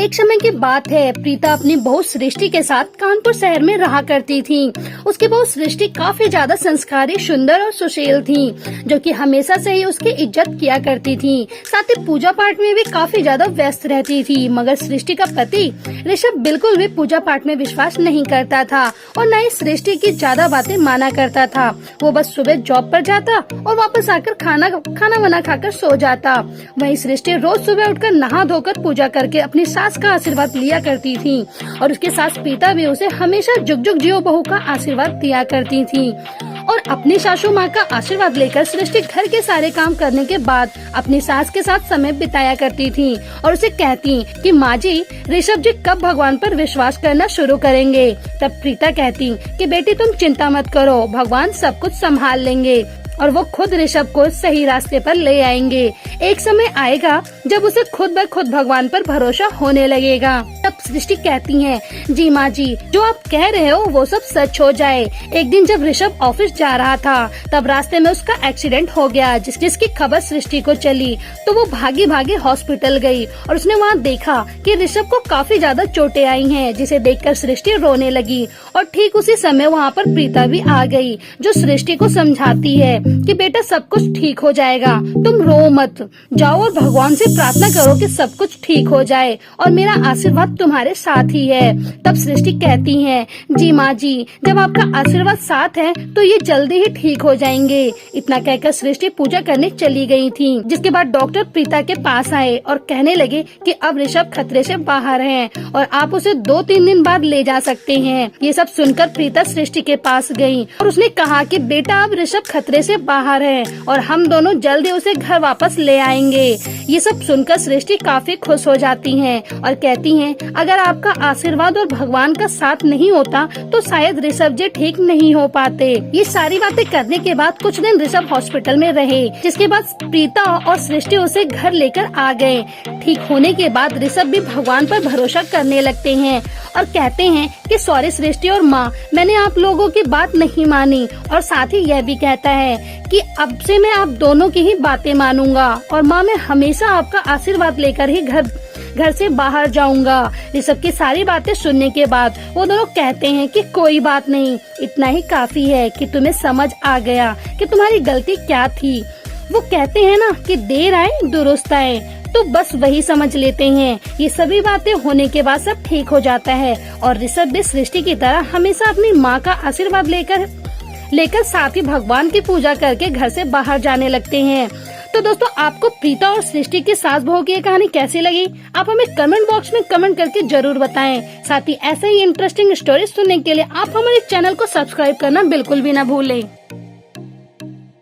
एक समय की बात है, प्रीता अपनी बहू सृष्टि के साथ कानपुर शहर में रहा करती थी। उसकी बहू सृष्टि काफी ज्यादा संस्कारी, सुंदर और सुशील थी, जो कि हमेशा से ही उसकी इज्जत किया करती थी। साथ ही पूजा पाठ में भी काफी ज्यादा व्यस्त रहती थी। मगर सृष्टि का पति ऋषभ बिल्कुल भी पूजा पाठ में विश्वास नहीं करता था और न ही सृष्टि की ज्यादा बातें माना करता था। वो बस सुबह जॉब पर जाता और वापस आकर खाना बना खाकर सो जाता। वहीं सृष्टि रोज सुबह उठकर नहा धोकर पूजा करके अपनी सास का आशीर्वाद लिया करती थी और उसकी सास प्रीता भी उसे हमेशा जुग जुग जियो बहू का आशीर्वाद दिया करती थी। और अपनी सासू माँ का आशीर्वाद लेकर सृष्टि घर के सारे काम करने के बाद अपनी सास के साथ समय बिताया करती थी और उसे कहती कि माँ जी, ऋषभ जी कब भगवान पर विश्वास करना शुरू करेंगे। तब प्रीता कहती कि बेटी तुम चिंता मत करो, भगवान सब कुछ संभाल लेंगे और वो खुद ऋषभ को सही रास्ते पर ले आएंगे। एक समय आएगा जब उसे खुद ब खुद भगवान पर भरोसा होने लगेगा। तब सृष्टि कहती है, जी माँ जी, जो आप कह रहे हो वो सब सच हो जाए। एक दिन जब ऋषभ ऑफिस जा रहा था तब रास्ते में उसका एक्सीडेंट हो गया, जिसकी खबर सृष्टि को चली तो वो भागी भागी हॉस्पिटल गई और उसने वहाँ देखा कि ऋषभ को काफी ज्यादा चोटें आई हैं, जिसे देखकर सृष्टि रोने लगी। और ठीक उसी समय वहाँ पर प्रीता भी आ गई, जो सृष्टि को समझाती है कि बेटा सब कुछ ठीक हो जाएगा, तुम रो मत, जाओ और भगवान से प्रार्थना करो कि सब कुछ ठीक हो जाए और मेरा आशीर्वाद तुम्हारे साथ ही है। तब सृष्टि कहती है, जी माँ जी, जब आपका आशीर्वाद साथ है तो ये जल्दी ही ठीक हो जाएंगे। इतना कहकर सृष्टि पूजा करने चली गई थी। जिसके बाद डॉक्टर प्रीता के पास आए और कहने लगे कि अब ऋषभ खतरे से बाहर है और आप उसे 2-3 दिन बाद ले जा सकते हैं। ये सब सुनकर प्रीता सृष्टि के पास गई और उसने कहा कि बेटा अब ऋषभ खतरे से बाहर है और हम दोनों जल्दी उसे घर वापस ले आएंगे। ये सब सुनकर सृष्टि काफी खुश हो जाती हैं और कहती हैं, अगर आपका आशीर्वाद और भगवान का साथ नहीं होता तो शायद ऋषभ जी ठीक नहीं हो पाते। ये सारी बातें करने के बाद कुछ दिन ऋषभ हॉस्पिटल में रहे, जिसके बाद प्रीता और सृष्टि उसे घर लेकर आ गए। ठीक होने के बाद ऋषभ भी भगवान पर भरोसा करने लगते हैं और कहते हैं कि सॉरी सृष्टि और माँ, मैंने आप लोगों की बात नहीं मानी। और साथ ही यह भी कहता है कि अब से मैं आप दोनों की ही बातें मानूंगा और माँ, मैं हमेशा आपका आशीर्वाद लेकर ही घर से बाहर जाऊंगा। ऋषभ की सारी बातें सुनने के बाद वो दोनों कहते हैं कि कोई बात नहीं, इतना ही काफी है कि तुम्हें समझ आ गया कि तुम्हारी गलती क्या थी। वो कहते हैं ना कि देर आए दुरुस्त आए, तो बस वही समझ लेते हैं। ये सभी बातें होने के बाद सब ठीक हो जाता है और ऋषभ भी सृष्टि की तरह हमेशा अपनी माँ का आशीर्वाद लेकर साथ ही भगवान की पूजा करके घर से बाहर जाने लगते हैं। तो दोस्तों, आपको प्रीता और सृष्टि की सास बहू की ये कहानी कैसी लगी? आप हमें कमेंट बॉक्स में कमेंट करके जरूर बताएं। साथ ही ऐसे ही इंटरेस्टिंग स्टोरी सुनने के लिए आप हमारे चैनल को सब्सक्राइब करना बिल्कुल भी ना भूलें।